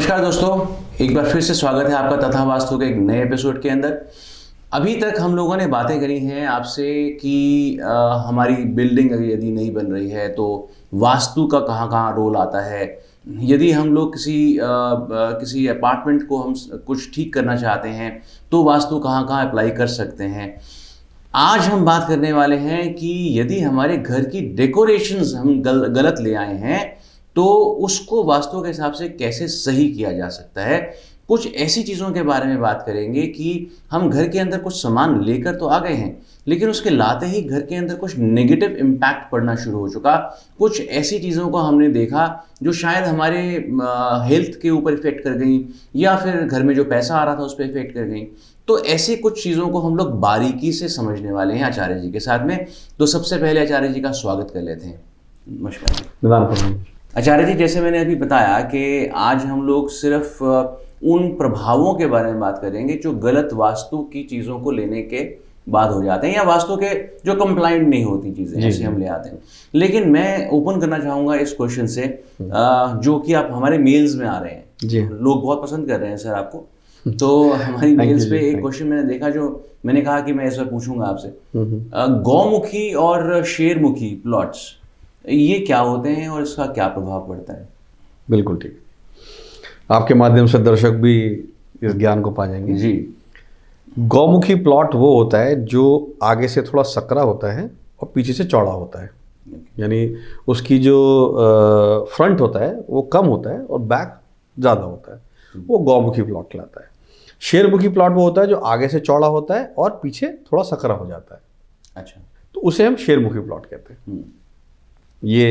नमस्कार दोस्तों, एक बार फिर से स्वागत है आपका तथा वास्तु के एक नए एपिसोड के अंदर। अभी तक हम लोगों ने बातें करी हैं आपसे कि हमारी बिल्डिंग यदि नहीं बन रही है तो वास्तु का कहाँ कहाँ रोल आता है। यदि हम लोग किसी अपार्टमेंट को हम कुछ ठीक करना चाहते हैं तो वास्तु कहाँ कहाँ अप्लाई कर सकते हैं। आज हम बात करने वाले हैं कि यदि हमारे घर की डेकोरेशंस हम गलत ले आए हैं तो उसको वास्तु के हिसाब से कैसे सही किया जा सकता है। कुछ ऐसी चीज़ों के बारे में बात करेंगे कि हम घर के अंदर कुछ सामान लेकर तो आ गए हैं, लेकिन उसके लाते ही घर के अंदर कुछ नेगेटिव इम्पैक्ट पड़ना शुरू हो चुका। कुछ ऐसी चीज़ों को हमने देखा जो शायद हमारे हेल्थ के ऊपर इफेक्ट कर गई या फिर घर में जो पैसा आ रहा था उस पर इफेक्ट कर गई। तो ऐसी कुछ चीज़ों को हम लोग बारीकी से समझने वाले हैं आचार्य जी के साथ में। तो सबसे पहले आचार्य जी का स्वागत कर लेते हैं। नमस्कार आचार्य जी। जैसे मैंने अभी बताया कि आज हम लोग सिर्फ उन प्रभावों के बारे में बात करेंगे जो गलत वास्तु की चीज़ों को लेने के बाद हो जाते हैं या वास्तु के जो कंप्लाइंट नहीं होती चीज़ें ऐसे हम ले आते हैं। लेकिन मैं ओपन करना चाहूँगा इस क्वेश्चन से जो कि आप हमारे मेल्स में आ रहे हैं जी। लोग बहुत पसंद कर रहे हैं सर आपको। तो हमारी मेल्स पे एक क्वेश्चन मैंने देखा जो मैंने कहा कि मैं इस बार पूछूंगा आपसे। गौमुखी और शेरमुखी प्लॉट्स ये क्या होते हैं और इसका क्या प्रभाव पड़ता है? बिल्कुल ठीक, आपके माध्यम से दर्शक भी इस ज्ञान को पा जाएंगे जी। गौमुखी प्लॉट वो होता है जो आगे से थोड़ा सकरा होता है और पीछे से चौड़ा होता है। यानी उसकी जो फ्रंट होता है वो कम होता है और बैक ज़्यादा होता है, वो गौमुखी प्लॉट कहलाता है। शेरमुखी प्लॉट वो होता है जो आगे से चौड़ा होता है और पीछे थोड़ा सकरा हो जाता है। अच्छा, तो उसे हम शेरमुखी प्लॉट कहते हैं। ये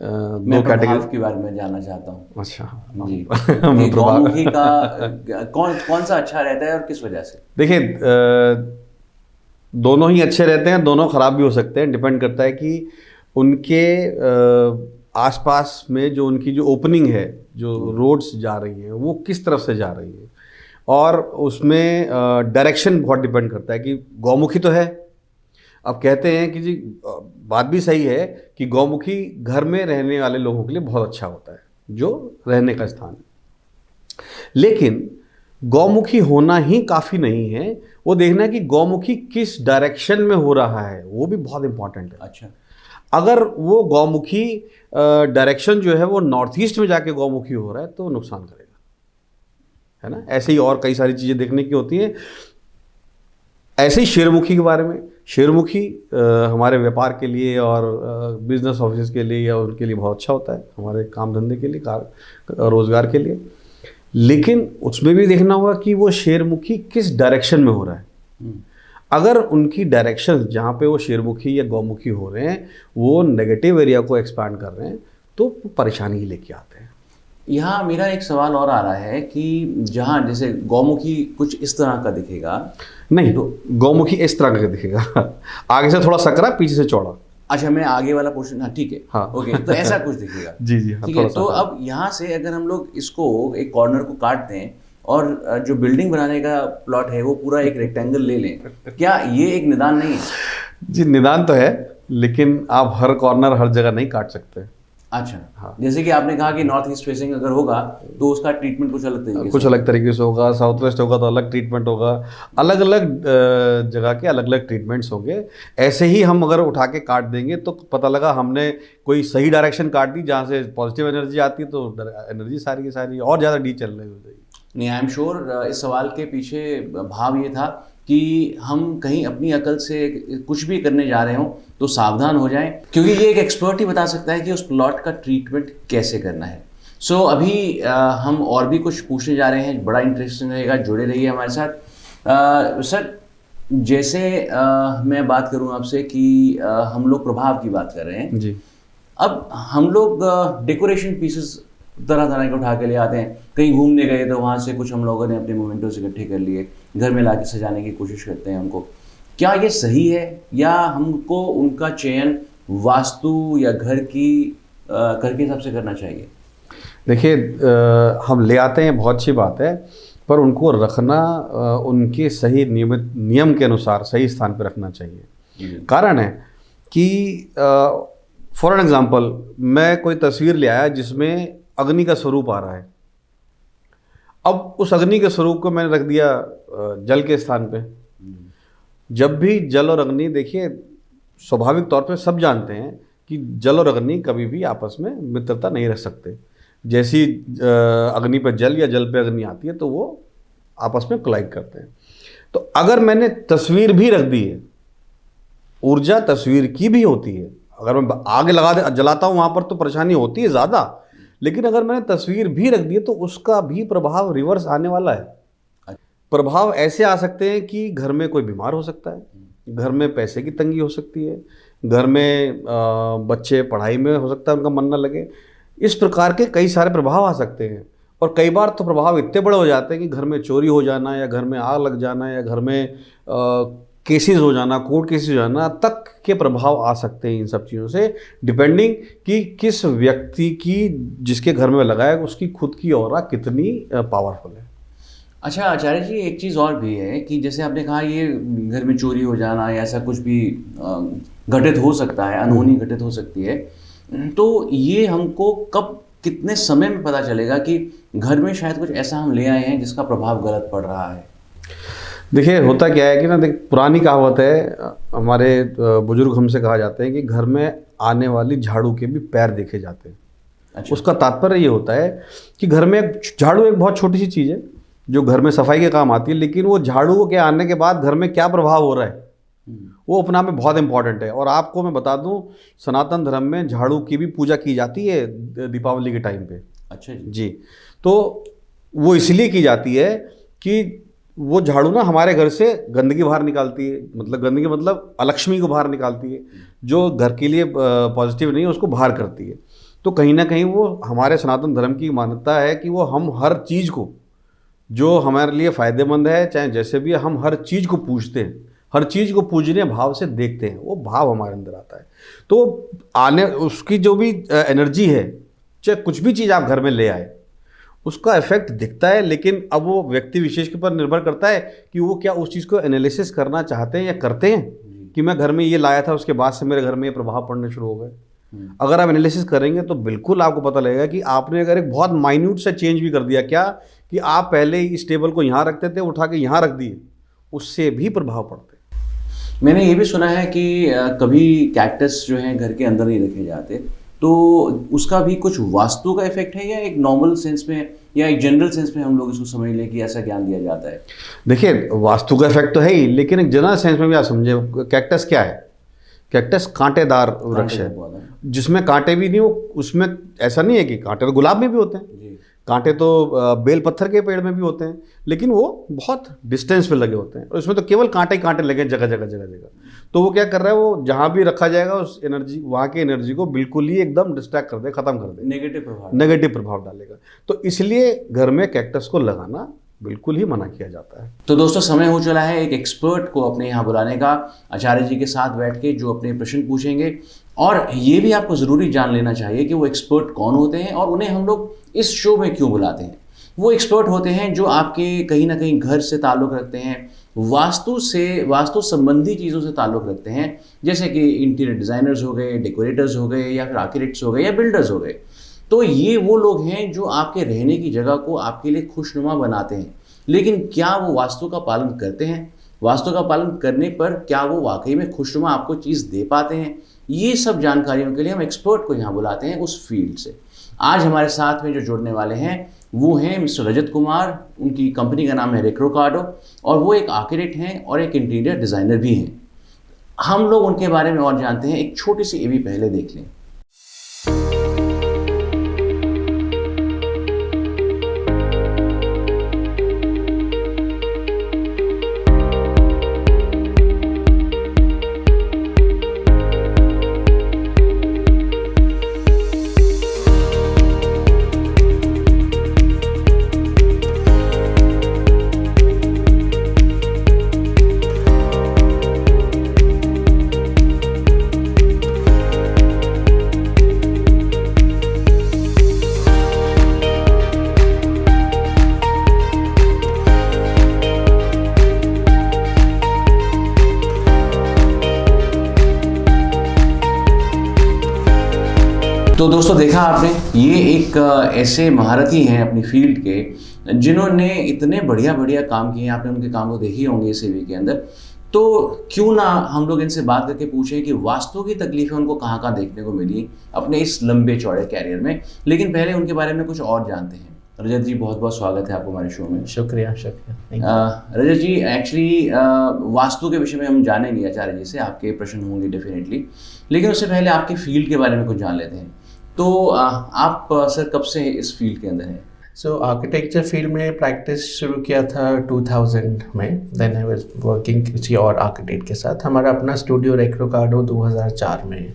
मैं प्रभाव के बारे में जानना चाहता हूँ। अच्छा जी। गौमुखी का कौन सा अच्छा रहता है और किस वजह से? देखिए, दोनों ही अच्छे रहते हैं, दोनों खराब भी हो सकते हैं। डिपेंड करता है कि उनके आसपास में जो उनकी जो ओपनिंग है, जो रोड्स जा रही हैं वो किस तरफ से जा रही है, और उसमें डायरेक्शन बहुत डिपेंड करता है। कि गौमुखी तो है, अब कहते हैं कि जी बात भी सही है कि गौमुखी घर में रहने वाले लोगों के लिए बहुत अच्छा होता है, जो रहने का स्थान है। लेकिन गौमुखी होना ही काफ़ी नहीं है, वो देखना है कि गौमुखी किस डायरेक्शन में हो रहा है, वो भी बहुत इंपॉर्टेंट है। अच्छा, अगर वो गौमुखी डायरेक्शन जो है वो नॉर्थ ईस्ट में जाके गौमुखी हो रहा है तो नुकसान करेगा, है ना। ऐसे ही और कई सारी चीज़ें देखने की होती हैं। ऐसे ही शेरमुखी के बारे में, शेरमुखी हमारे व्यापार के लिए और बिजनेस ऑफिस के लिए या उनके लिए बहुत अच्छा होता है, हमारे काम धंधे के लिए, रोजगार के लिए। लेकिन उसमें भी देखना होगा कि वो शेरमुखी किस डायरेक्शन में हो रहा है। अगर उनकी डायरेक्शन जहाँ पे वो शेरमुखी या गौमुखी हो रहे हैं वो नेगेटिव एरिया को एक्सपांड कर रहे हैं तो परेशानी ही लेके आते हैं। यहाँ मेरा एक सवाल और आ रहा है कि जहाँ जैसे गौमुखी कुछ इस तरह का दिखेगा, नहीं तो गौमुखी इस तरह का दिखेगा आगे से थोड़ा सकरा, पीछे से चौड़ा। अच्छा, मैं आगे वाला पोर्शन, हाँ ठीक है, हाँ ओके, तो ऐसा कुछ दिखेगा। जी जी हाँ, ठीक है। तो अब यहाँ से अगर हम लोग इसको एक कॉर्नर को काट दें और जो बिल्डिंग बनाने का प्लॉट है वो पूरा एक रेक्टेंगल ले लें, क्या ये एक निदान नहीं है? जी निदान तो है, लेकिन आप हर कॉर्नर हर जगह नहीं काट सकते। अच्छा, हाँ। जैसे कि आपने कहा कि नॉर्थ ईस्ट फेसिंग अगर होगा तो उसका ट्रीटमेंट कुछ अलग तरीके से होगा, साउथ वेस्ट होगा तो अलग ट्रीटमेंट होगा, अलग अलग जगह के अलग अलग ट्रीटमेंट्स होंगे। ऐसे ही हम अगर उठा के काट देंगे तो पता लगा हमने कोई सही डायरेक्शन काट दी जहाँ से पॉजिटिव एनर्जी आती है तो एनर्जी सारी की सारी और ज़्यादा डी चल रही हो जाएगी। नहीं, आई एम श्योर इस सवाल के पीछे भाव ये था कि हम कहीं अपनी अकल से कुछ भी करने जा रहे हों तो सावधान हो जाएं, क्योंकि ये एक एक्सपर्ट ही बता सकता है कि उस प्लॉट का ट्रीटमेंट कैसे करना है। सो अभी हम और भी कुछ पूछने जा रहे हैं, बड़ा इंटरेस्टिंग रहेगा, जुड़े रहिए हमारे साथ। सर, जैसे मैं बात करूं आपसे कि हम लोग प्रभाव की बात कर रहे हैं जी। अब हम लोग डेकोरेशन पीसेस तरह तरह के उठा के ले आते हैं। कहीं घूमने गए तो वहाँ से कुछ हम लोगों ने अपने मोमेंटोस इकट्ठे कर लिए, घर में लाके सजाने की कोशिश करते हैं उनको। क्या ये सही है या हमको उनका चयन वास्तु या घर के हिसाब से करना चाहिए? देखिए, हम ले आते हैं, बहुत अच्छी बात है, पर उनको रखना उनके सही नियमित नियम के अनुसार सही स्थान पर रखना चाहिए। कारण है कि फॉर एन एग्जाम्पल मैं कोई तस्वीर ले आया जिसमें अग्नि का स्वरूप आ रहा है, अब उस अग्नि के स्वरूप को मैंने रख दिया जल के स्थान पे। जब भी जल और अग्नि, देखिए स्वाभाविक तौर पे सब जानते हैं कि जल और अग्नि कभी भी आपस में मित्रता नहीं रख सकते। जैसी अग्नि पर जल या जल पे अग्नि आती है तो वो आपस में कोलाइड करते हैं। तो अगर मैंने तस्वीर भी रख दी है, ऊर्जा तस्वीर की भी होती है। अगर मैं आग जलाता हूँ वहाँ पर तो परेशानी होती है ज़्यादा, लेकिन अगर मैंने तस्वीर भी रख दी है तो उसका भी प्रभाव रिवर्स आने वाला है। प्रभाव ऐसे आ सकते हैं कि घर में कोई बीमार हो सकता है, घर में पैसे की तंगी हो सकती है, घर में बच्चे पढ़ाई में हो सकता है उनका मन न लगे। इस प्रकार के कई सारे प्रभाव आ सकते हैं। और कई बार तो प्रभाव इतने बड़े हो जाते हैं कि घर में चोरी हो जाना, या घर में आग लग जाना, या घर में केसेस हो जाना, कोर्ट केसेस हो जाना तक के प्रभाव आ सकते हैं इन सब चीज़ों से, डिपेंडिंग कि किस व्यक्ति की, जिसके घर में लगा है, उसकी खुद की ऑरा कितनी पावरफुल है। अच्छा आचार्य जी, एक चीज़ और भी है कि जैसे आपने कहा ये घर में चोरी हो जाना या ऐसा कुछ भी घटित हो सकता है, अनहोनी घटित हो सकती है, तो ये हमको कब, कितने समय में पता चलेगा कि घर में शायद कुछ ऐसा हम ले आए हैं जिसका प्रभाव गलत पड़ रहा है? देखिए होता क्या है कि ना, पुरानी कहावत है, हमारे बुजुर्ग हमसे कहा जाते हैं कि घर में आने वाली झाड़ू के भी पैर देखे जाते हैं। अच्छा। उसका तात्पर्य ये होता है कि घर में झाड़ू एक बहुत छोटी सी चीज़ है जो घर में सफाई के काम आती है, लेकिन वो झाड़ू के आने के बाद घर में क्या प्रभाव हो रहा है वो अपना में बहुत इंपॉर्टेंट है। और आपको मैं बता दूं, सनातन धर्म में झाड़ू की भी पूजा की जाती है दीपावली के टाइम पे। अच्छा जी। तो वो इसलिए की जाती है कि वो झाड़ू ना हमारे घर से गंदगी बाहर निकालती है, मतलब गंदगी मतलब अलक्ष्मी को बाहर निकालती है, जो घर के लिए पॉजिटिव नहीं है उसको बाहर करती है। तो कहीं ना कहीं वो हमारे सनातन धर्म की मान्यता है कि वो हम हर चीज़ को जो हमारे लिए फ़ायदेमंद है, चाहे जैसे भी, हम हर चीज़ को पूजते हैं, हर चीज़ को पूजनीय भाव से देखते हैं, वो भाव हमारे अंदर आता है। तो आने उसकी जो भी एनर्जी है, चाहे कुछ भी चीज़ आप घर में ले आए, उसका इफेक्ट दिखता है। लेकिन अब वो व्यक्ति विशेष के ऊपर निर्भर करता है कि वो क्या उस चीज़ को एनालिसिस करना चाहते हैं या करते हैं कि मैं घर में ये लाया था, उसके बाद से मेरे घर में ये प्रभाव पड़ने शुरू हो गए। अगर आप एनालिसिस करेंगे तो बिल्कुल आपको पता लगेगा कि आपने अगर एक बहुत माइन्यूट सा चेंज भी कर दिया, क्या कि आप पहले इस टेबल को यहाँ रखते थे, उठा के यहाँ रख दिए, उससे भी प्रभाव पड़ते हैं। मैंने ये भी सुना है कि कभी कैक्टस जो है घर के अंदर नहीं रखे जाते, तो उसका भी कुछ वास्तु का इफेक्ट है, या एक नॉर्मल सेंस में या एक जनरल सेंस में हम लोग इसको समझ लें कि ऐसा ज्ञान दिया जाता है? देखिए वास्तु का इफेक्ट तो है ही, लेकिन एक जनरल सेंस में भी आप समझे, कैक्टस क्या है? कैक्टस कांटेदार वृक्ष है जिसमें कांटे भी नहीं हो। उसमें ऐसा नहीं है कि कांटे तो गुलाब में भी होते हैं, कांटे तो बेल पत्थर के पेड़ में भी होते हैं, लेकिन वो बहुत डिस्टेंस पे लगे होते हैं और इसमें तो केवल कांटे ही कांटे लगे जगह जगह जगह जगह। तो वो क्या कर रहा है, वो जहाँ भी रखा जाएगा उस एनर्जी, वहाँ की एनर्जी को बिल्कुल ही एकदम डिस्ट्रैक्ट कर दे, खत्म कर दे, नेगेटिव प्रभाव डालेगा। तो इसलिए घर में कैक्टस को लगाना बिल्कुल ही मना किया जाता है। तो दोस्तों समय हो चला है एक एक्सपर्ट को अपने यहाँ बुलाने का, आचार्य जी के साथ बैठ के जो अपने प्रश्न पूछेंगे। और ये भी आपको ज़रूरी जान लेना चाहिए कि वो एक्सपर्ट कौन होते हैं और उन्हें हम लोग इस शो में क्यों बुलाते हैं। वो एक्सपर्ट होते हैं जो आपके कहीं ना कहीं घर से ताल्लुक़ रखते हैं, वास्तु संबंधी चीज़ों से ताल्लुक़ रखते हैं, जैसे कि इंटीरियर डिज़ाइनर्स हो गए, डेकोरेटर्स हो गए, या फिर आर्किटेक्ट्स हो गए, या बिल्डर्स हो गए। तो ये वो लोग हैं जो आपके रहने की जगह को आपके लिए खुशनुमा बनाते हैं। लेकिन क्या वो वास्तु का पालन करते हैं? वास्तु का पालन करने पर क्या वो वाकई में खुशनुमा आपको चीज़ दे पाते हैं? ये सब जानकारियों के लिए हम एक्सपर्ट को यहाँ बुलाते हैं उस फील्ड से। आज हमारे साथ में जो जुड़ने वाले हैं वो हैं मिस्टर रजत कुमार। उनकी कंपनी का नाम है रेक्रोकार्डो और वो एक आर्किटेक्ट हैं और एक इंटीरियर डिज़ाइनर भी हैं। हम लोग उनके बारे में और जानते हैं, एक छोटी सी एवी पहले देख लें। तो दोस्तों देखा आपने, ये एक ऐसे महारथी हैं अपनी फील्ड के जिन्होंने इतने बढ़िया बढ़िया काम किए हैं, आपने उनके काम को देखी होंगे सीवी के अंदर, तो क्यों ना हम लोग इनसे बात करके पूछें कि वास्तु की तकलीफें उनको कहाँ कहाँ देखने को मिली अपने इस लंबे चौड़े कैरियर में। लेकिन पहले उनके बारे में कुछ और जानते हैं। रजत जी, बहुत बहुत स्वागत है आपको हमारे शो में। शुक्रिया। रजत जी, एक्चुअली वास्तु के विषय में हम जानेंगे आचार्य जी से, आपके प्रश्न होंगे डेफिनेटली, लेकिन उससे पहले आपके फील्ड के बारे में कुछ जान लेते हैं। तो आप सर कब से इस फील्ड के अंदर हैं? सो आर्किटेक्चर फील्ड में प्रैक्टिस शुरू किया था 2000 में। देन आई वाज वर्किंग किसी और आर्किटेक्ट के साथ। हमारा अपना स्टूडियो रेक्रोकार्डो 2004 में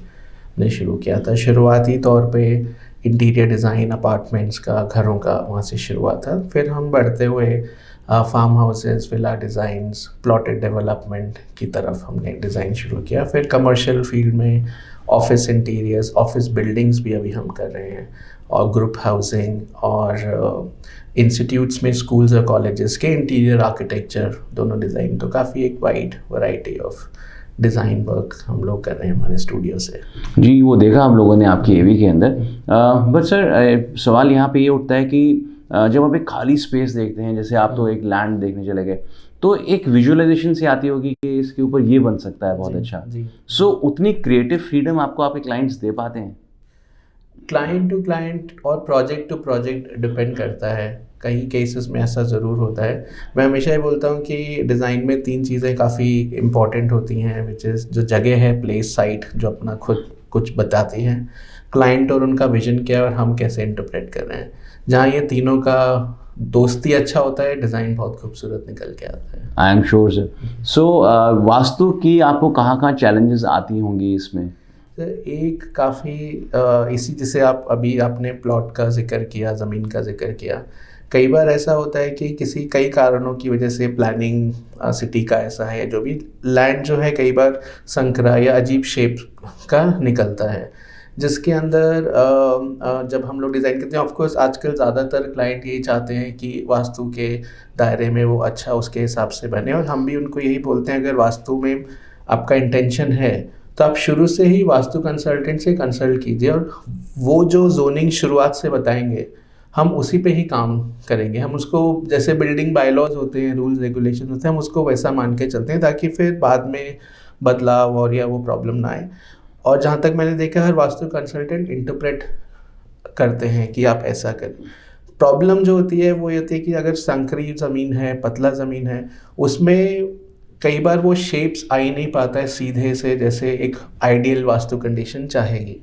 ने शुरू किया था। शुरुआती तौर पे इंटीरियर डिज़ाइन अपार्टमेंट्स का, घरों का, वहाँ से शुरुआत था। फिर हम बढ़ते हुए farm houses, villa designs, plotted development की तरफ हमने डिज़ाइन शुरू किया। फिर कमर्शियल फील्ड में ऑफिस इंटीरियर्स, ऑफिस बिल्डिंग्स भी अभी हम कर रहे हैं, और ग्रुप हाउसिंग, और इंस्टीट्यूट्स में स्कूल्स और कॉलेजेस के इंटीरियर आर्किटेक्चर दोनों डिज़ाइन। तो काफ़ी एक wide variety of design work हम लोग कर रहे हैं हमारे स्टूडियो से। जी, वो देखा हम लोगों ने आपकी एवी के अंदर। बट सर, सवाल यहाँ पे ये उठता है कि जब आप एक खाली स्पेस देखते हैं, जैसे आप तो एक लैंड देखने चले गए, तो एक विजुअलाइजेशन से आती होगी कि इसके ऊपर ये बन सकता है बहुत अच्छा। सो उतनी क्रिएटिव फ्रीडम आपको आपके क्लाइंट्स दे पाते हैं? क्लाइंट टू क्लाइंट और प्रोजेक्ट टू प्रोजेक्ट डिपेंड करता है। कई केसेस में ऐसा ज़रूर होता है। मैं हमेशा ये बोलता हूँ कि डिज़ाइन में 3 चीज़ें काफ़ी इम्पॉर्टेंट होती हैं, विच इज़ जो जगह है, प्लेस, साइट, जो अपना खुद कुछ बताती हैं, क्लाइंट और उनका विजन क्या है और हम कैसे इंटरप्रेट कर रहे हैं। जहाँ ये तीनों का दोस्ती अच्छा होता है, डिज़ाइन बहुत खूबसूरत निकल के आता है। I am sure sir. So vastu की आपको कहाँ कहाँ चैलेंजेस आती होंगी इसमें? एक काफ़ी इसी, जैसे आप अभी आपने प्लॉट का जिक्र किया, ज़मीन का जिक्र किया, कई बार ऐसा होता है कि कई कारणों की वजह से प्लानिंग सिटी का ऐसा है, जो भी लैंड जो है कई बार संकरा या अजीब शेप का निकलता है, जिसके अंदर जब हम लोग डिज़ाइन करते हैं, ऑफकोर्स आजकल ज़्यादातर क्लाइंट यही चाहते हैं कि वास्तु के दायरे में वो अच्छा उसके हिसाब से बने, और हम भी उनको यही बोलते हैं अगर वास्तु में आपका इंटेंशन है तो आप शुरू से ही वास्तु कंसल्टेंट से कंसल्ट कीजिए, और वो जो जोनिंग शुरुआत से बताएंगे हम उसी पे ही काम करेंगे। हम उसको, जैसे बिल्डिंग बायलॉज होते हैं, रूल्स रेगुलेशन होते हैं, हम उसको वैसा मान के चलते हैं ताकि फिर बाद में बदलाव और या वो प्रॉब्लम ना आए। और जहाँ तक मैंने देखा, हर वास्तु कंसल्टेंट इंटरप्रेट करते हैं कि आप ऐसा करें। प्रॉब्लम जो होती है वो ये होती है कि अगर संकरी ज़मीन है, पतला ज़मीन है, उसमें कई बार वो शेप्स आ ही नहीं पाता है सीधे से, जैसे एक आइडियल वास्तु कंडीशन चाहेगी।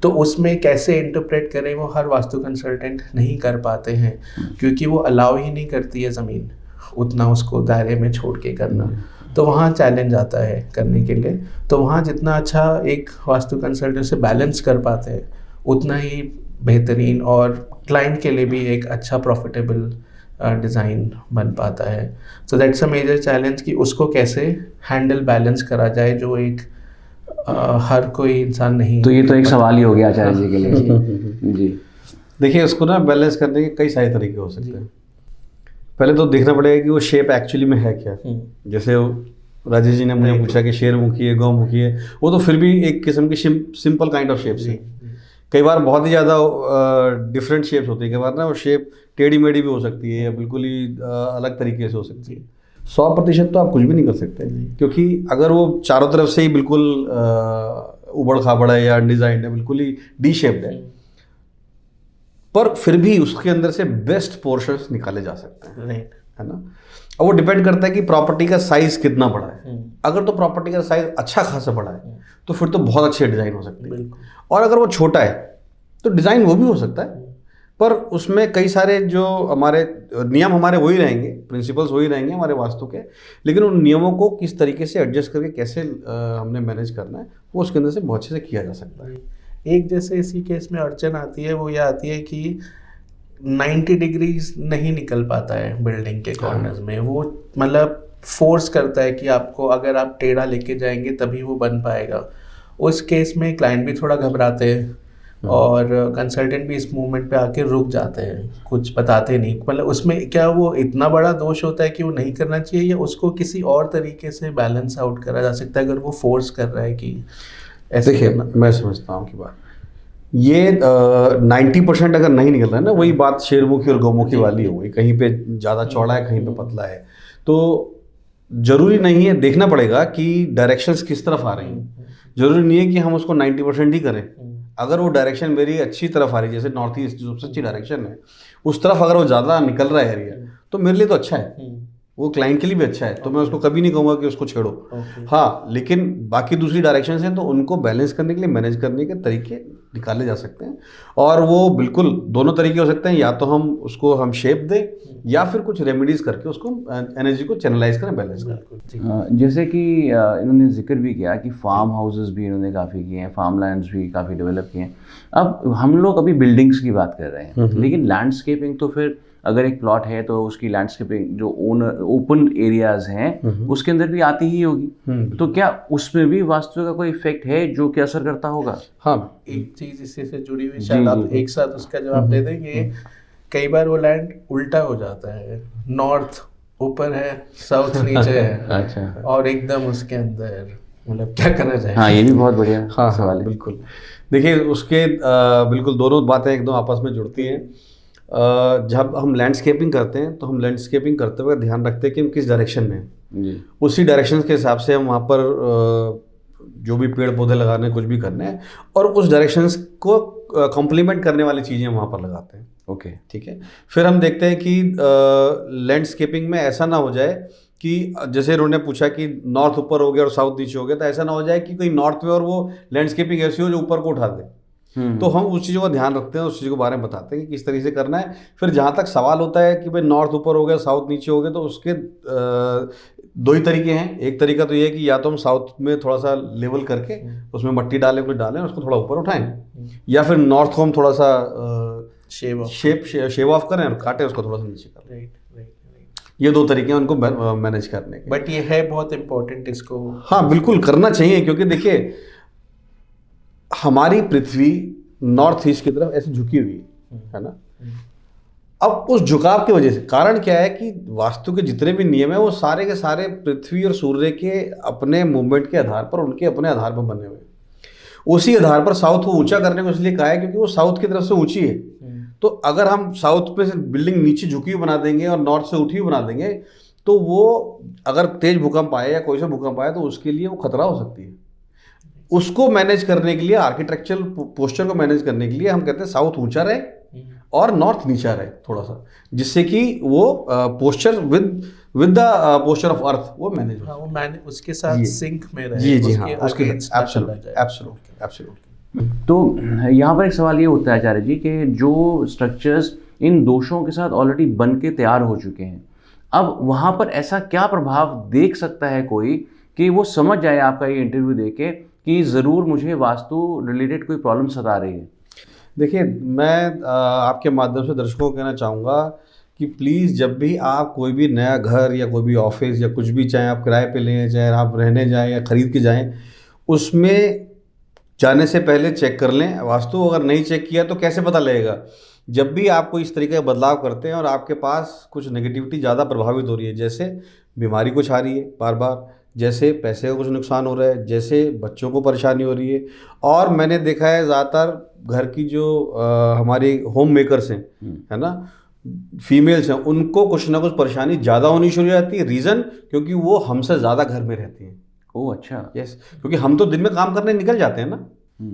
तो उसमें कैसे इंटरप्रेट करें वो हर वास्तु कंसल्टेंट नहीं कर पाते हैं, क्योंकि वो अलाउ ही नहीं करती है ज़मीन उतना उसको दायरे में छोड़ के करना। तो वहाँ चैलेंज आता है करने के लिए। तो वहाँ जितना अच्छा एक वास्तु कंसल्टेंट से बैलेंस कर पाते हैं, उतना ही बेहतरीन और क्लाइंट के लिए भी एक अच्छा प्रॉफिटेबल डिज़ाइन बन पाता है। So that's a major challenge कि उसको कैसे हैंडल बैलेंस करा जाए, जो एक हर कोई इंसान नहीं। तो ये तो एक सवाल ही हो गया आचार्य जी के लिए। जी, देखिए, उसको ना बैलेंस करने के कई सारे तरीके हो सकते हैं। पहले तो देखना पड़ेगा कि वो शेप एक्चुअली में है क्या। जैसे राजेश जी ने मुझे पूछा कि शेरमुखी है, गौमुखी है, वो तो फिर भी एक किस्म की सिंपल काइंड ऑफ शेप्स है। कई बार बहुत ही ज़्यादा डिफरेंट शेप्स होती है। कई बार ना वो शेप टेढ़ी मेढ़ी भी हो सकती है या बिल्कुल ही अलग तरीके से हो सकती है। 100% तो आप कुछ भी नहीं कर सकते, क्योंकि अगर वो चारों तरफ से ही बिल्कुल उबड़ खाबड़ है या अनडिजाइंड है, बिल्कुल ही डी शेप्ड है, पर फिर भी उसके अंदर से बेस्ट पोर्शंस निकाले जा सकते हैं, है ना। और वो डिपेंड करता है कि प्रॉपर्टी का साइज कितना बड़ा है। अगर तो प्रॉपर्टी का साइज अच्छा खासा बड़ा है तो फिर तो बहुत अच्छे डिज़ाइन हो सकते हैं, और अगर वो छोटा है तो डिज़ाइन वो भी हो सकता है, पर उसमें कई सारे जो हमारे नियम हमारे वही रहेंगे, प्रिंसिपल्स वही रहेंगे हमारे वास्तु के, लेकिन उन नियमों को किस तरीके से एडजस्ट करके कैसे हमने मैनेज करना है, वो उसके अंदर से बहुत अच्छे से किया जा सकता है। एक जैसे इसी केस में अड़चन आती है, वो ये आती है कि 90 डिग्रीज नहीं निकल पाता है बिल्डिंग के कॉर्नर्स में। वो मतलब फोर्स करता है कि आपको, अगर आप टेढ़ा लेके जाएंगे तभी वो बन पाएगा। उस केस में क्लाइंट भी थोड़ा घबराते हैं और कंसल्टेंट भी इस मूवमेंट पे आके रुक जाते हैं, कुछ बताते नहीं। मतलब उसमें क्या वो इतना बड़ा दोष होता है कि वो नहीं करना चाहिए, या उसको किसी और तरीके से बैलेंस आउट करा जा सकता है अगर वो फोर्स कर रहा है कि ऐसे देखिए, करना? मैं समझता हूँ कि बात ये 90% अगर नहीं निकल रहा है ना, वही बात शेरमुखी और गौमुखी वाली हो गई, कहीं पे ज़्यादा चौड़ा है कहीं पे पतला है। तो ज़रूरी नहीं है, देखना पड़ेगा कि डायरेक्शंस किस तरफ आ रही हैं। ज़रूरी नहीं है कि हम उसको 90% ही करें। अगर वो डायरेक्शन मेरी अच्छी तरफ आ रही है, जैसे नॉर्थ ईस्ट जो सबसे अच्छी डायरेक्शन है, उस तरफ अगर वो ज़्यादा निकल रहा है एरिया, तो मेरे लिए तो अच्छा है, वो क्लाइंट के लिए भी अच्छा है, तो मैं उसको कभी नहीं कहूँगा कि उसको छेड़ो। हाँ, लेकिन बाकी दूसरी डायरेक्शंस हैं तो उनको बैलेंस करने के लिए, मैनेज करने के तरीके निकाले जा सकते हैं। और वो बिल्कुल दोनों तरीके हो सकते हैं, या तो हम उसको शेप दें या फिर कुछ रेमेडीज करके उसको एनर्जी को चैनलाइज करें, बैलेंस करें। जैसे कि इन्होंने जिक्र भी किया कि फार्म हाउसेस भी इन्होंने काफ़ी किए हैं, फार्म लैंड्स भी काफ़ी डेवलप किए हैं। अब हम लोग अभी बिल्डिंग्स की बात कर रहे हैं, लेकिन लैंडस्केपिंग तो फिर अगर एक प्लॉट है तो उसकी लैंडस्केपिंग जो ओपन एरियाज हैं उसके अंदर भी आती ही होगी। तो क्या उसमें भी वास्तु का कोई इफेक्ट है जो कि असर करता होगा? हाँ, एक चीज इससे से जुड़ी हुई, शायद आप एक साथ उसका जवाब दे देंगे। कई बार वो लैंड उल्टा हो जाता है, नॉर्थ ऊपर है, साउथ नीचे है। अच्छा। और एकदम उसके अंदर, मतलब क्या करा जाए? हाँ, ये भी बहुत बढ़िया सवाल है। बिल्कुल, देखिए उसके बिल्कुल दोनों बातें एकदम आपस में जुड़ती हैं। जब हम लैंडस्केपिंग करते हैं तो हम लैंडस्केपिंग करते हुए ध्यान रखते हैं कि हम किस डायरेक्शन में हैं। उसी डायरेक्शन के हिसाब से हम वहाँ पर जो भी पेड़ पौधे लगाने हैं, कुछ भी करने हैं, और उस डायरेक्शंस को कॉम्प्लीमेंट करने वाली चीज़ें वहाँ पर लगाते हैं। ओके, ठीक है। फिर हम देखते हैं कि लैंडस्केपिंग में ऐसा ना हो जाए कि जैसे उन्होंने पूछा कि नॉर्थ ऊपर हो गया और साउथ नीचे हो गया, तो ऐसा ना हो जाए कि कोई नॉर्थ में और वो लैंडस्केपिंग ऐसी हो जो ऊपर को उठा दे। तो हम उस चीज़ों का ध्यान रखते हैं, उस चीज़ के बारे में बताते हैं कि किस तरीके से करना है। फिर जहाँ तक सवाल होता है कि भाई नॉर्थ ऊपर हो गया, साउथ नीचे हो गया, तो उसके दो ही तरीके हैं। एक तरीका तो ये है कि या तो हम साउथ में थोड़ा सा लेवल करके उसमें मट्टी डालें, कुछ डालें, उसको थोड़ा ऊपर उठाएं, या फिर नॉर्थ को हम थोड़ा सा शेव ऑफ करें और काटें, उसको थोड़ा सा नीचे करें। ये दो तरीके हैं उनको मैनेज करने के। बट ये है बहुत इम्पोर्टेंट, इसको हाँ बिल्कुल करना चाहिए, क्योंकि देखिए हमारी पृथ्वी नॉर्थ ईस्ट की तरफ ऐसे झुकी हुई है ना। अब उस झुकाव की वजह से कारण क्या है कि वास्तु के जितने भी नियम है वो सारे के सारे पृथ्वी और सूर्य के अपने मूवमेंट के आधार पर, उनके अपने आधार पर बने हुए हैं। उसी आधार पर साउथ को ऊंचा करने को इसलिए कहा है क्योंकि वो साउथ की तरफ से ऊंची है। तो अगर हम साउथ पे से बिल्डिंग नीचे झुकी हुई बना देंगे और नॉर्थ से उठी हुई बना देंगे, तो वो अगर तेज भूकंप आए या कोई सा भूकंप आए तो उसके लिए वो खतरा हो सकती है। उसको मैनेज करने के लिए, आर्किटेक्चरल पोस्चर को मैनेज करने के लिए हम कहते हैं साउथ ऊंचा रहे और नॉर्थ नीचा रहे थोड़ा सा, जिससे कि वो posture with the posture of earth वो मैनेज हो। वो मैंने उसके साथ सिंक में रहे। जी हाँ, उसके एब्सोल्युटली। तो यहाँ पर एक सवाल ये होता है आचार्य जी कि जो स्ट्रक्चर्स इन दोषों के साथ ऑलरेडी बन के तैयार हो चुके हैं, अब वहाँ पर ऐसा क्या प्रभाव देख सकता है कोई कि वो समझ जाए आपका ये इंटरव्यू देके कि ज़रूर मुझे वास्तु रिलेटेड कोई प्रॉब्लम सता रही है? देखिए, मैं आपके माध्यम से दर्शकों को कहना चाहूँगा कि प्लीज़ जब भी आप कोई भी नया घर या कोई भी ऑफिस या कुछ भी, चाहे आप किराए पे लें, चाहे आप रहने जाएं या ख़रीद के जाएं, उसमें जाने से पहले चेक कर लें वास्तु। अगर नहीं चेक किया तो कैसे पता लगेगा? जब भी आप कोई इस तरीके का बदलाव करते हैं और आपके पास कुछ नेगेटिविटी ज़्यादा प्रभावित हो रही है, जैसे बीमारी कुछ आ रही है बार बार, जैसे पैसे का कुछ नुकसान हो रहा है, जैसे बच्चों को परेशानी हो रही है, और मैंने देखा है ज़्यादातर घर की जो हमारी होम मेकर्स हैं, है ना, फीमेल्स हैं, उनको कुछ ना कुछ परेशानी ज़्यादा होनी शुरू हो जाती है। रीज़न क्योंकि वो हमसे ज़्यादा घर में रहती हैं। ओह अच्छा। यस, क्योंकि हम तो दिन में काम करने निकल जाते हैं ना,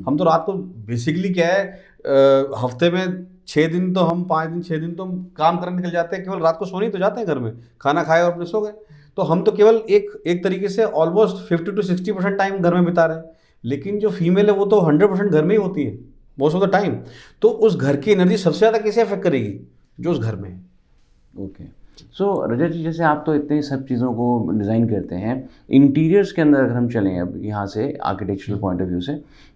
हम तो रात को बेसिकली क्या है, हफ्ते में 6 दिन तो हम 5 दिन 6 दिन तो हम काम करने निकल जाते हैं, केवल रात को सोने तो जाते हैं घर में, खाना खाए और अपने सो गए। तो हम तो केवल एक तरीके से ऑलमोस्ट 50 to 60% टाइम घर में बिता रहे हैं। लेकिन जो फीमेल है वो तो 100% घर में ही होती है मोस्ट ऑफ द टाइम। तो उस घर की एनर्जी सबसे ज़्यादा कैसे अफेक्ट करेगी? जो उस घर में है। ओके, सो रजत जी, जैसे आप तो इतने सब चीज़ों को डिज़ाइन करते हैं, इंटीरियर्स के अंदर अगर हम चलें अब यहाँ से आर्किटेक्चरल पॉइंट ऑफ व्यू से,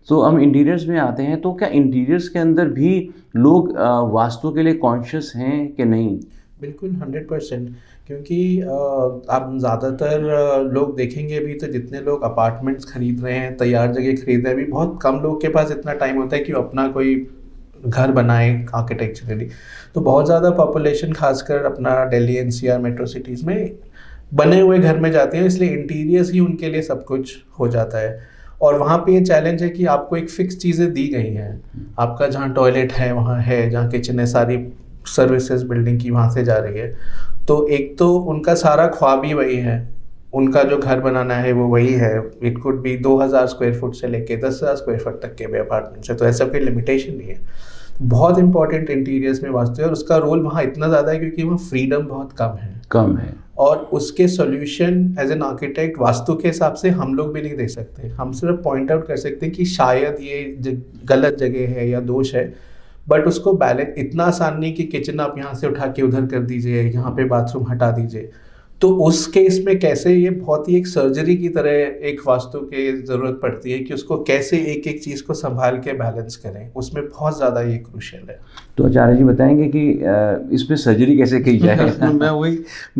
तो हम इंटीरियर्स में आते हैं, तो क्या इंटीरियर्स के अंदर भी लोग वास्तु के लिए कॉन्शियस हैं कि नहीं? बिल्कुल 100%, क्योंकि आप ज़्यादातर लोग देखेंगे भी तो जितने लोग अपार्टमेंट्स खरीद रहे हैं, तैयार जगह खरीद रहे हैं, भी बहुत कम लोग के पास इतना टाइम होता है कि वो अपना कोई घर बनाए आर्किटेक्चरली। तो बहुत ज़्यादा पॉपुलेशन खासकर अपना दिल्ली एनसीआर मेट्रो सिटीज़ में बने हुए घर में जाती है, इसलिए इंटीरियर्स ही उनके लिए सब कुछ हो जाता है। और वहाँ पे ये चैलेंज है कि आपको एक फिक्स चीज़ें दी गई हैं, आपका जहाँ टॉयलेट है वहाँ है, जहाँ किचन है, सारी सर्विसेज बिल्डिंग की वहाँ से जा रही है। तो एक तो उनका सारा ख्वाब ही वही है, उनका जो घर बनाना है वो वही है। It could be 2000 square foot से लेके 10,000 स्क्वायर फुट तक के भी अपार्टमेंट्स है, तो ऐसा कोई लिमिटेशन नहीं है। बहुत इंपॉर्टेंट इंटीरियर्स में वास्तु है, और उसका रोल वहाँ इतना ज़्यादा है क्योंकि वहाँ फ्रीडम बहुत कम है। और उसके सॉल्यूशन एज एन आर्किटेक्ट वास्तु के हिसाब से हम लोग भी नहीं दे सकते। हम सिर्फ पॉइंट आउट कर सकते हैं कि शायद ये गलत जगह है या दोष है, बट उसको बैलेंस इतना आसान नहीं कि किचन आप यहाँ से उठा के उधर कर दीजिए, यहाँ पे बाथरूम हटा दीजिए। तो उस केस में कैसे ये बहुत ही एक सर्जरी की तरह एक वास्तु की ज़रूरत पड़ती है कि उसको कैसे एक एक चीज़ को संभाल के बैलेंस करें, उसमें बहुत ज़्यादा ये क्रूशियल है। तो आचार्य जी बताएंगे कि इसमें सर्जरी कैसे की जाए? मैं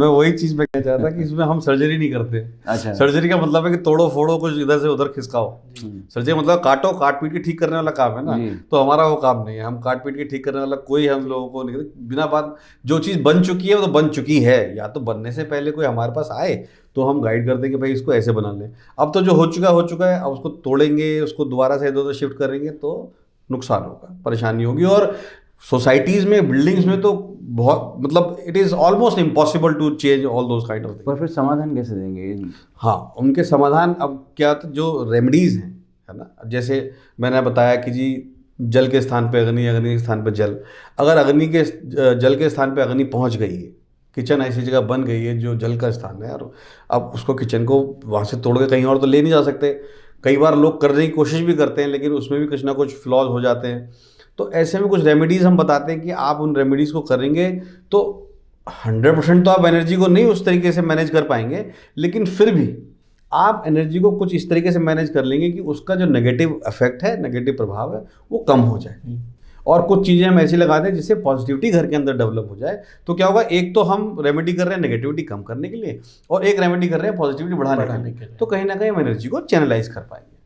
वही चीज़ मैं कहना चाहता कि इसमें हम सर्जरी नहीं करते। अच्छा। सर्जरी का मतलब है कि तोड़ो फोड़ो कुछ इधर से उधर खिसकाओ। सर्जरी मतलब काटो, काट पीट के ठीक करने वाला काम है ना, तो हमारा वो काम नहीं है। हम काट पीट के ठीक करने वाला कोई हम लोगों को नहीं करते। बिना बात जो चीज़ बन चुकी है वो तो बन चुकी है, या तो बनने से पहले कोई हमारे पास आए तो हम गाइड कर देंगे भाई इसको ऐसे बना लें। अब तो जो हो चुका है, अब उसको तोड़ेंगे, उसको दोबारा से इधर उधर शिफ्ट करेंगे तो नुकसान होगा, परेशानी होगी। और सोसाइटीज़ में, बिल्डिंग्स में तो बहुत मतलब it is almost impossible to change all those kind of things. पर फिर समाधान कैसे देंगे? हाँ, उनके समाधान अब क्या, तो जो रेमेडीज़ हैं, है ना, जैसे मैंने बताया कि जी जल के स्थान पे अग्नि, अग्नि के स्थान पे जल। अगर अग्नि के जल के स्थान पे अग्नि पहुंच गई है, किचन ऐसी जगह बन गई है जो जल का स्थान है, और अब उसको किचन को वहाँ से तोड़ के कहीं और तो ले नहीं जा सकते। कई बार लोग करने की कोशिश भी करते हैं, लेकिन उसमें भी कुछ ना कुछ फ्लॉज हो जाते हैं। तो ऐसे में कुछ रेमेडीज़ हम बताते हैं कि आप उन रेमेडीज़ को करेंगे तो 100% तो आप एनर्जी को नहीं उस तरीके से मैनेज कर पाएंगे, लेकिन फिर भी आप एनर्जी को कुछ इस तरीके से मैनेज कर लेंगे कि उसका जो नेगेटिव इफेक्ट है, नेगेटिव प्रभाव है, वो कम हो जाए। और कुछ चीज़ें हम ऐसी लगा दें जिससे पॉजिटिविटी घर के अंदर डेवलप हो जाए। तो क्या होगा, एक तो हम रेमेडी कर रहे हैं नेगेटिविटी कम करने के लिए, और एक रेमेडी कर रहे हैं पॉजिटिविटी बढ़ाने के लिए। तो कहीं ना कहीं हम एनर्जी को चैनलाइज कर पाएंगे।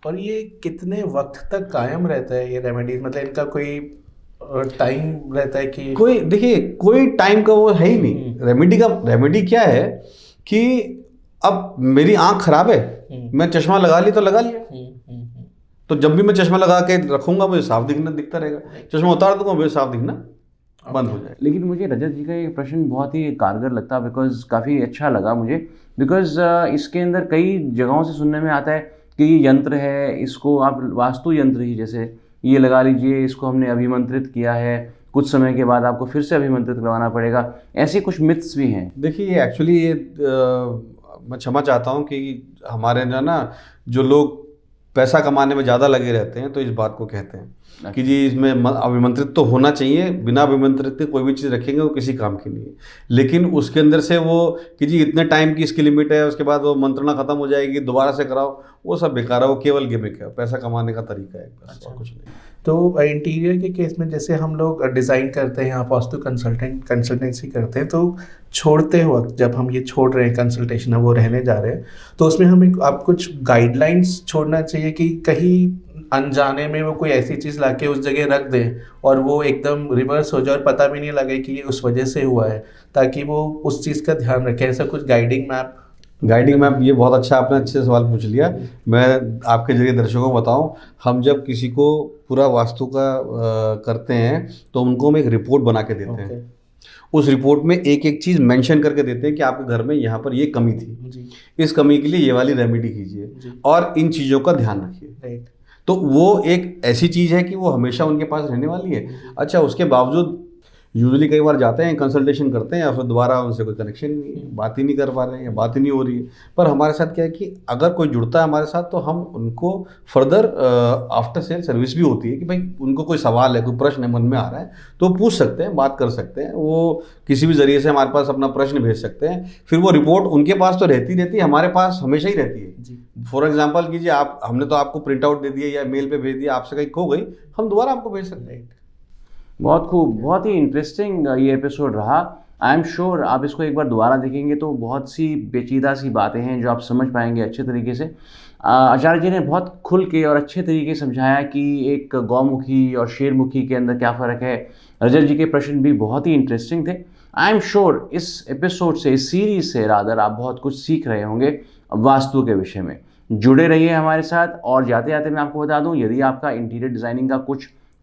और ये कितने वक्त तक कायम रहता है ये रेमेडीज? मतलब इनका कोई टाइम रहता है कि कोई, देखिए कोई टाइम का वो है ही नहीं। रेमेडी क्या है कि अब मेरी आंख खराब है, मैं चश्मा लगा ली तो लगा लिया, तो जब भी मैं चश्मा लगा के रखूंगा मुझे साफ दिखता रहेगा। चश्मा उतार दूंगा मुझे साफ दिखना बंद हो जाए। लेकिन मुझे रजत जी का ये प्रश्न बहुत ही कारगर लगता, बिकॉज काफ़ी अच्छा लगा मुझे, बिकॉज इसके अंदर कई जगहों से सुनने में आता है कि ये यंत्र है, इसको आप वास्तु यंत्र ही, जैसे ये लगा लीजिए, इसको हमने अभिमंत्रित किया है, कुछ समय के बाद आपको फिर से अभिमंत्रित करवाना पड़ेगा। ऐसे कुछ मिथ्स भी हैं। देखिए एक्चुअली ये मैं क्षमा चाहता हूँ कि हमारे ना जो लोग पैसा कमाने में ज़्यादा लगे रहते हैं तो इस बात को कहते हैं कि जी इसमें अभिमंत्रित तो होना चाहिए, बिना अभिमंत्रित के कोई भी चीज़ रखेंगे वो किसी काम की नहीं है। लेकिन उसके अंदर से वो कि जी इतने टाइम की इसकी लिमिट है, उसके बाद वो मंत्रणा खत्म हो जाएगी, दोबारा से कराओ, वो सब बेकार है, वो केवल गिमिक है, पैसा कमाने का तरीका है बस, और कुछ नहीं। तो इंटीरियर के केस में जैसे हम लोग डिज़ाइन करते हैं, आप वास्तु कंसल्टेंसी करते हैं, तो छोड़ते वक्त जब हम ये छोड़ रहे हैं कंसल्टेशन, अब वो रहने जा रहे हैं, तो उसमें हमें आप कुछ गाइडलाइंस छोड़ना चाहिए कि कहीं अनजाने में वो कोई ऐसी चीज़ लाके उस जगह रख दें और वो एकदम रिवर्स हो जाए और पता भी नहीं लगे कि ये उस वजह से हुआ है, ताकि वो उस चीज़ का ध्यान रखें। ऐसा कुछ गाइडिंग मैप, ये बहुत अच्छा आपने अच्छे सवाल पूछ लिया। मैं आपके जरिए दर्शकों को बताऊं, हम जब किसी को पूरा वास्तु का करते हैं तो उनको हम एक रिपोर्ट बना के देते हैं। उस रिपोर्ट में एक एक चीज़ मेंशन करके देते हैं कि आपके घर में यहाँ पर ये कमी थी, इस कमी के लिए ये वाली रेमेडी कीजिए और इन चीज़ों का ध्यान रखिए। तो वो एक ऐसी चीज़ है कि वो हमेशा उनके पास रहने वाली है। अच्छा, उसके बावजूद यूजुअली कई बार जाते हैं, कंसल्टेशन करते हैं, या फिर दोबारा उनसे कोई कनेक्शन नहीं है, बात ही नहीं कर पा रहे हैं या बात ही नहीं हो रही है। पर हमारे साथ क्या है कि अगर कोई जुड़ता है हमारे साथ तो हम उनको फर्दर आफ्टर सेल सर्विस भी होती है कि भाई उनको कोई सवाल है, कोई प्रश्न है मन में आ रहा है तो पूछ सकते हैं, बात कर सकते हैं। वो किसी भी ज़रिए से हमारे पास अपना प्रश्न भेज सकते हैं। फिर वो रिपोर्ट उनके पास तो रहती है, हमारे पास हमेशा ही रहती है। फॉर एग्जाम्पल कीजिए, हमने तो आपको प्रिंट आउट दे दिया या मेल पे भेज दिया, आपसे कहीं खो गई, हम दोबारा आपको भेज सकते हैं। बहुत खूब, बहुत ही इंटरेस्टिंग ये एपिसोड रहा। आई एम श्योर आप इसको एक बार दोबारा देखेंगे तो बहुत सी पेचीदा सी बातें हैं जो आप समझ पाएंगे अच्छे तरीके से। आचार्य जी ने बहुत खुल के और अच्छे तरीके से समझाया कि एक गौमुखी और शेरमुखी के अंदर क्या फ़र्क है। रजत जी के प्रश्न भी बहुत ही इंटरेस्टिंग थे। आई एम श्योर इस एपिसोड से, इस सीरीज़ से रादर, आप बहुत कुछ सीख रहे होंगे वास्तु के विषय में। जुड़े रहिए हमारे साथ। और जाते जाते मैं आपको बता दूं, यदि आपका इंटीरियर डिज़ाइनिंग का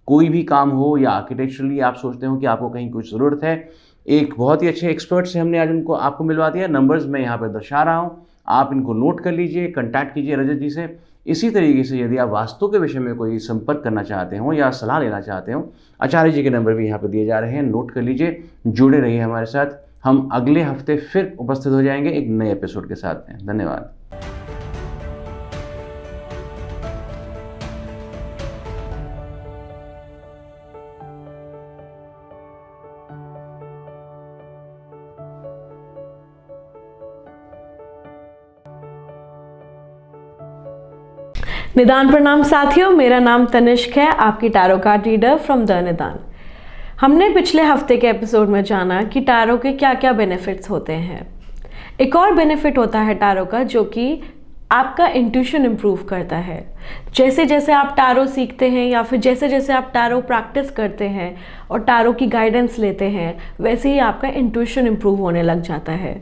कोई भी काम हो या आर्किटेक्चरली आप सोचते हो कि आपको कहीं कुछ ज़रूरत है, एक बहुत ही अच्छे एक्सपर्ट से हमने आज आपको मिलवा दिया। नंबर्स मैं यहाँ पर दर्शा रहा हूँ, आप इनको नोट कर लीजिए, कॉन्टैक्ट कीजिए रजत जी से। इसी तरीके से यदि आप वास्तु के विषय में कोई संपर्क करना चाहते हो या सलाह लेना चाहते हो, आचार्य जी के नंबर भी यहाँ पर दिए जा रहे हैं, नोट कर लीजिए। जुड़े रहिए हमारे साथ। हम अगले हफ्ते फिर उपस्थित हो जाएंगे एक नए एपिसोड के साथ में। धन्यवाद। निदान प्रणाम साथियों, मेरा नाम तनिष्क है, आपकी tarot card reader from the निदान। हमने पिछले हफ्ते के एपिसोड में जाना कि टैरो के क्या क्या बेनिफिट्स होते हैं। एक और बेनिफिट होता है टैरो का, जो कि आपका इंट्यूशन इम्प्रूव करता है। जैसे जैसे आप टैरो सीखते हैं या फिर जैसे जैसे आप टैरो प्रैक्टिस करते हैं और टैरो की गाइडेंस लेते हैं, वैसे ही आपका इंट्यूशन इम्प्रूव होने लग जाता है।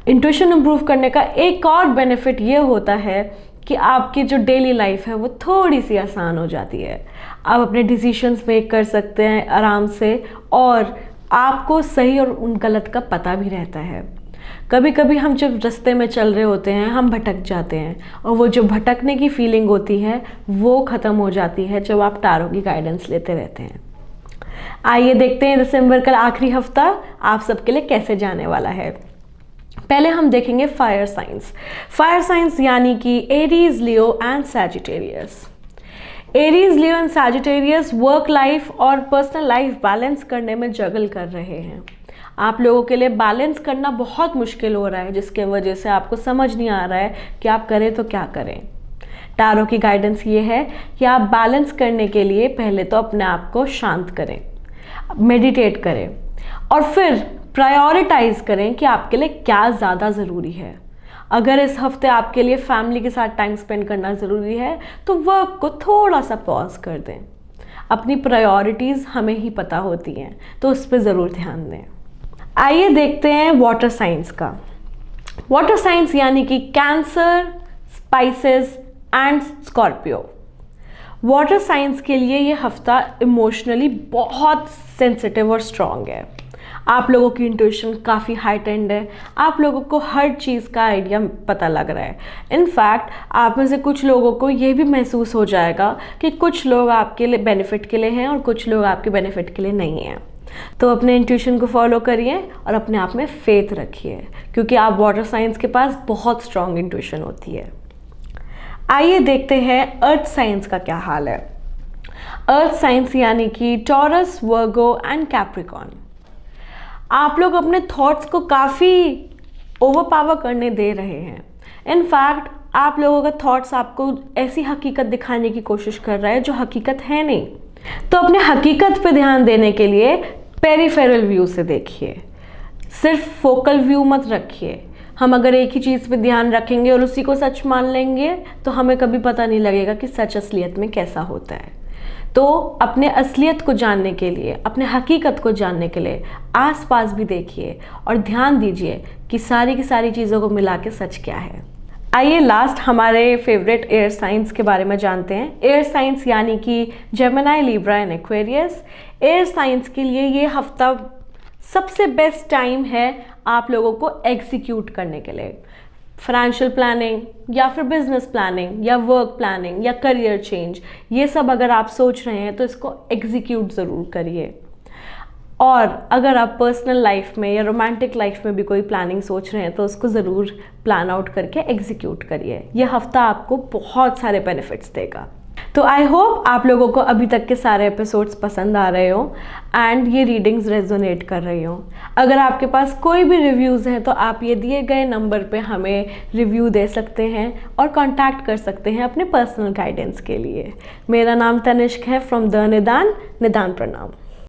इंट्यूशन इम्प्रूव करने का एक और बेनिफिट ये होता है कि आपकी जो डेली लाइफ है वो थोड़ी सी आसान हो जाती है। आप अपने डिसीजंस मेक कर सकते हैं आराम से, और आपको सही और गलत का पता भी रहता है। कभी कभी हम जब रास्ते में चल रहे होते हैं, हम भटक जाते हैं, और वो जो भटकने की फीलिंग होती है वो ख़त्म हो जाती है जब आप टैरो की गाइडेंस लेते रहते हैं। आइए देखते हैं दिसंबर का आखिरी हफ्ता आप सबके लिए कैसे जाने वाला है। पहले हम देखेंगे फायर साइंस। फायर साइंस यानी कि Aries, Leo and Sagittarius. Aries, Leo and Sagittarius work life और पर्सनल लाइफ बैलेंस करने में जगल कर रहे हैं। आप लोगों के लिए बैलेंस करना बहुत मुश्किल हो रहा है, जिसके वजह से आपको समझ नहीं आ रहा है कि आप करें तो क्या करें। टैरो की गाइडेंस ये है कि आप बैलेंस करने के लिए पहले तो अपने आप को शांत करें, मेडिटेट करें, और फिर प्रायोरिटाइज करें कि आपके लिए क्या ज़्यादा ज़रूरी है। अगर इस हफ्ते आपके लिए फैमिली के साथ टाइम स्पेंड करना ज़रूरी है तो वर्क को थोड़ा सा पॉज कर दें। अपनी प्रायोरिटीज़ हमें ही पता होती हैं, तो उस पर ज़रूर ध्यान दें। आइए देखते हैं वाटर साइंस का। वाटर साइंस यानी कि cancer, spices and Scorpio. Water science के लिए ये हफ्ता इमोशनली बहुत सेंसिटिव और स्ट्रॉन्ग है। आप लोगों की इंट्यूशन काफ़ी हाइटेंड है, आप लोगों को हर चीज़ का आइडिया पता लग रहा है। इनफैक्ट आप में से कुछ लोगों को ये भी महसूस हो जाएगा कि कुछ लोग आपके लिए बेनिफिट के लिए हैं और कुछ लोग आपके बेनिफिट के लिए नहीं हैं। तो अपने इंट्यूशन को फॉलो करिए और अपने आप में फेथ रखिए, क्योंकि आप वाटर साइंस के पास बहुत स्ट्रॉन्ग इंट्यूशन होती है। आइए देखते हैं अर्थ साइंस का क्या हाल है। अर्थ साइंस यानी कि टॉरस, वर्गो एंड कैप्रिकॉर्न। आप लोग अपने थॉट्स को काफ़ी ओवरपावर करने दे रहे हैं। इनफैक्ट आप लोगों का थॉट्स आपको ऐसी हकीकत दिखाने की कोशिश कर रहा है जो हकीकत है नहीं। तो अपने हकीकत पे ध्यान देने के लिए पेरिफेरल व्यू से देखिए, सिर्फ फोकल व्यू मत रखिए। हम अगर एक ही चीज़ पे ध्यान रखेंगे और उसी को सच मान लेंगे तो हमें कभी पता नहीं लगेगा कि सच असलियत में कैसा होता है। तो अपने असलियत को जानने के लिए, अपने हकीकत को जानने के लिए आसपास भी देखिए और ध्यान दीजिए कि सारी की सारी चीज़ों को मिला के सच क्या है। आइए लास्ट हमारे फेवरेट एयर साइंस के बारे में जानते हैं। एयर साइंस यानी कि Gemini, Libra and Aquarius. Air science के लिए ये हफ्ता सबसे बेस्ट टाइम है आप लोगों को एग्जीक्यूट करने के लिए। फाइनेंशियल प्लानिंग या फिर बिजनेस प्लानिंग या वर्क प्लानिंग या करियर चेंज, ये सब अगर आप सोच रहे हैं तो इसको एग्जीक्यूट ज़रूर करिए। और अगर आप पर्सनल लाइफ में या रोमांटिक लाइफ में भी कोई प्लानिंग सोच रहे हैं तो उसको ज़रूर प्लान आउट करके एग्जीक्यूट करिए। यह हफ्ता आपको बहुत सारे बेनिफिट्स देगा। तो आई होप आप लोगों को अभी तक के सारे एपिसोड्स पसंद आ रहे हो एंड ये रीडिंग्स रेजोनेट कर रही हो। अगर आपके पास कोई भी रिव्यूज़ हैं तो आप ये दिए गए नंबर पे हमें रिव्यू दे सकते हैं और कांटेक्ट कर सकते हैं अपने पर्सनल गाइडेंस के लिए। मेरा नाम तनिष्क है फ्रॉम द निदान। निदान प्रणाम।